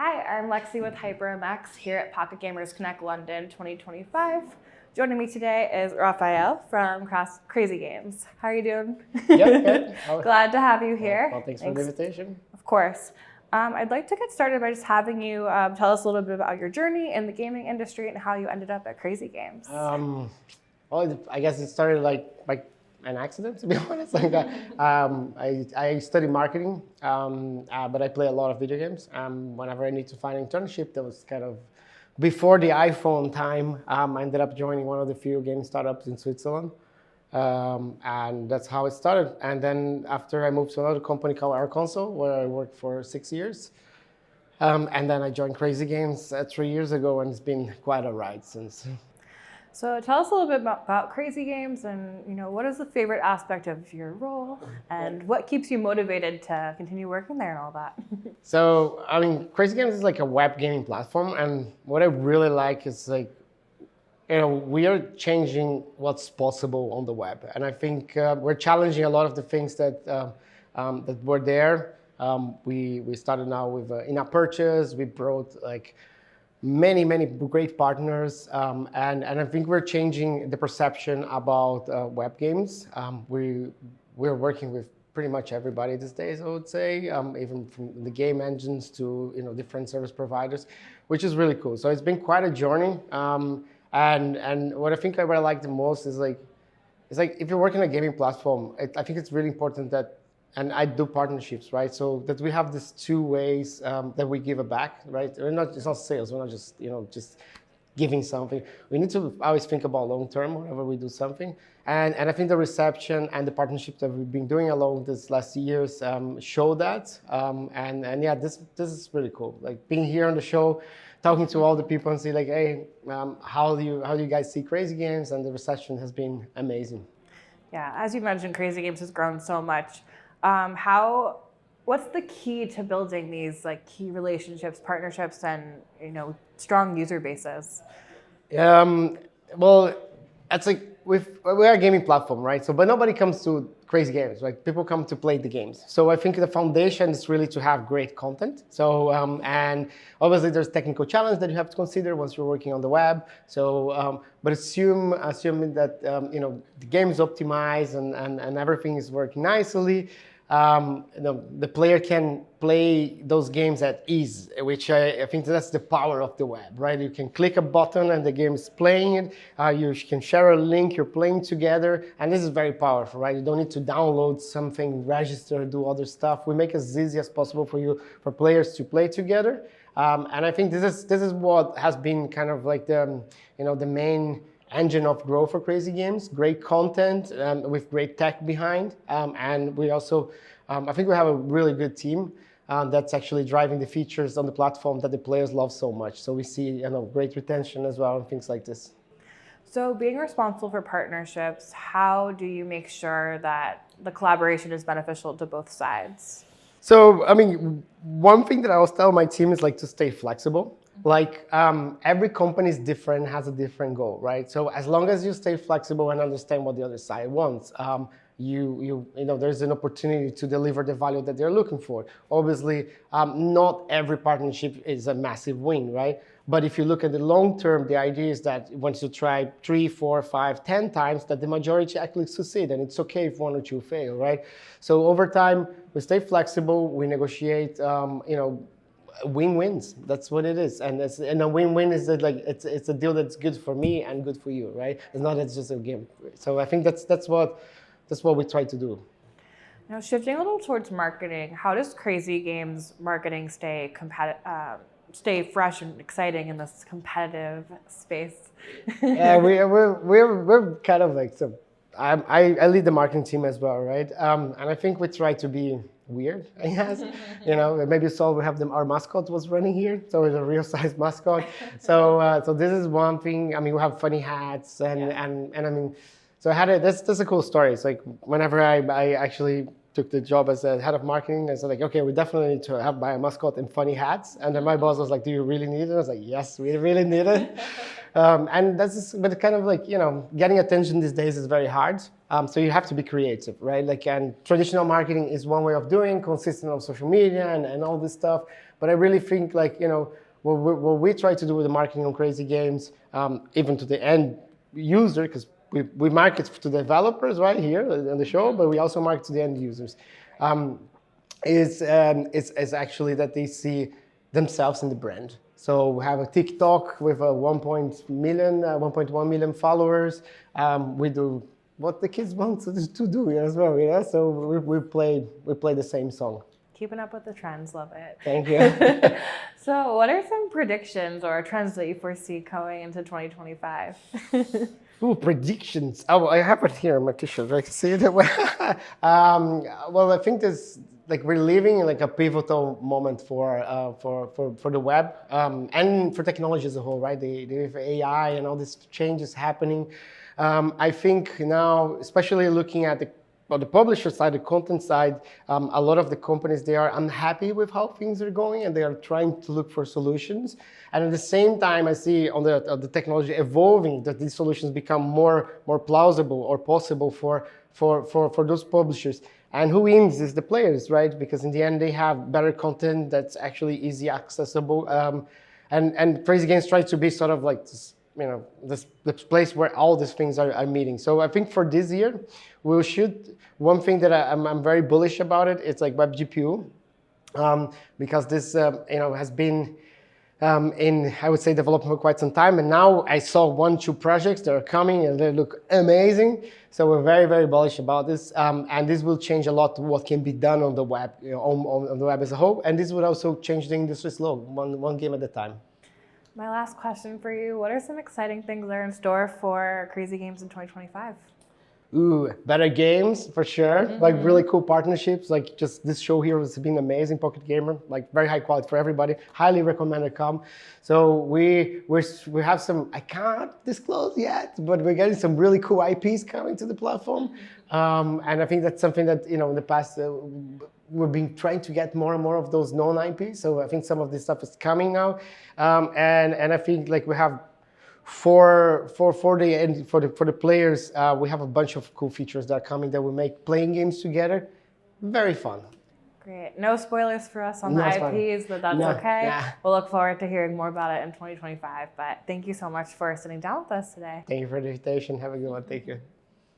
Hi, I'm Lexi with HyprMX here at Pocket Gamers Connect London 2025. Joining me today is Rafael from CrazyGames. How are you doing? Good. Glad to have you here. Well, thanks for the invitation. Of course. I'd like to get started by just having you tell us a little bit about your journey in the gaming industry and how you ended up at CrazyGames. Well, I guess it started like an accident, to be honest. I study marketing, but I play a lot of video games. Whenever I need to find an internship, that was kind of before the iPhone time. I ended up joining one of the few game startups in Switzerland. And that's how it started. And then after I moved to another company called HyprChats, where I worked for 6 years. And then I joined CrazyGames 3 years ago, and it's been quite a ride since. So tell us a little bit about CrazyGames and what is the favorite aspect of your role and what keeps you motivated to continue working there and all that? So, CrazyGames is like a web gaming platform, and what I really like is we are changing what's possible on the web, and I think we're challenging a lot of the things that that were there. We started now with in-app purchase. We brought many great partners, and I think we're changing the perception about web games. We're working with pretty much everybody these days, I would say, even from the game engines to different service providers, which is really cool. So it's been quite a journey. And what I like the most is if you're working on a gaming platform, I think it's really important that, and I do partnerships, right? So that we have these two ways that we give back, right? It's not sales. We're not just just giving something. We need to always think about long term whenever we do something. And I think the reception and the partnerships that we've been doing along these last years show that. And yeah, this is really cool. Like being here on the show, talking to all the people and see hey, how do you guys see CrazyGames? And the reception has been amazing. Yeah, as you mentioned, CrazyGames has grown so much. What's the key to building these key relationships, partnerships, and strong user bases? Well, it's we're a gaming platform, right? So, but nobody comes to CrazyGames, right? People come to play the games. So I think the foundation is really to have great content. So and obviously there's technical challenge that you have to consider once you're working on the web. So but assuming that the game is optimized and everything is working nicely. The player can play those games at ease, which I think that's the power of the web, right? You can click a button and the game is playing it. You can share a link, you're playing together, and this is very powerful, right? You don't need to download something, register, do other stuff. We make it as easy as possible for players to play together, and I think this is what has been kind of the main engine of growth for CrazyGames. Great content with great tech behind, and we also, I think we have a really good team that's actually driving the features on the platform that the players love so much. So we see great retention as well and things like this. So being responsible for partnerships, how do you make sure that the collaboration is beneficial to both sides? So, one thing that I always tell my team is to stay flexible. Every company is different, has a different goal, right? So as long as you stay flexible and understand what the other side wants, there's an opportunity to deliver the value that they're looking for. Obviously, not every partnership is a massive win, right? But if you look at the long term, the idea is that once you try 3, 4, 5, 10 times, that the majority actually succeed, and it's okay if 1 or 2 fail, right? So over time, we stay flexible, we negotiate, win-wins. That's what it is, and a win-win is that it's a deal that's good for me and good for you, right? It's not just a game. So I think that's what we try to do. Now, shifting a little towards marketing, how does CrazyGames marketing stay fresh and exciting in this competitive space? Yeah, we're kind of so. I lead the marketing team as well, right? And I think we try to be weird, I guess. Maybe you saw we have our mascot was running here, so it's a real size mascot. So this is one thing. We have funny hats and so I had that's a cool story. It's whenever I actually took the job as a head of marketing, I said okay, we definitely need to buy a mascot and funny hats. And then my boss was like, do you really need it? I was like, yes, we really need it. And that's just, but kind of getting attention these days is very hard. So you have to be creative, right? Like, and traditional marketing is one way of doing, consistent on social media and all this stuff. But I really think, like, you know, what we try to do with the marketing on Crazy Games, even to the end user, because we market to developers right here on the show, but we also market to the end users. Is actually that they see themselves in the brand. So we have a TikTok with a 1.1 million followers. We do what the kids want to do as well, you know. So we play the same song. Keeping up with the trends, love it. Thank you. So, what are some predictions or trends that you foresee going into 2025? Ooh, predictions. Oh, I have it here on my t-shirt. Right? See it? Well, I think there's like we're living in like a pivotal moment for the web and for technology as a whole, right? The AI and all these changes happening. I think now, especially looking at the publisher side, the content side, a lot of the companies, they are unhappy with how things are going and they are trying to look for solutions. And at the same time, I see on the technology evolving that these solutions become more plausible or possible for those publishers. And who wins is the players, right? Because in the end, they have better content that's actually easy accessible. And Crazy Games tries to be sort of like this, you know, this place where all these things are meeting. So I think for this year, we'll shoot one thing that I'm very bullish about it. It's like Web GPU, because this you know has been in, I would say, development for quite some time. And now I saw 1-2 projects that are coming and they look amazing. So we're very, very bullish about this. And this will change a lot what can be done on the web, you know, on the web as a whole. And this would also change the industry slow, one game at a time. My last question for you, what are some exciting things that are in store for Crazy Games in 2025? Ooh, better games for sure. Like really cool partnerships. Like just this show here has been amazing. Pocket Gamer, like very high quality for everybody. Highly recommend it. Come. So we have some. I can't disclose yet, but we're getting some really cool IPs coming to the platform. And I think that's something that, you know, in the past we've been trying to get more and more of those known IPs. So I think some of this stuff is coming now. And I think like we have. For the players, we have a bunch of cool features that are coming that will make playing games together very fun. Great. No spoilers for us on the IPs, but that's okay. Yeah. We'll look forward to hearing more about it in 2025. But thank you so much for sitting down with us today. Thank you for the invitation. Have a good one. Take care.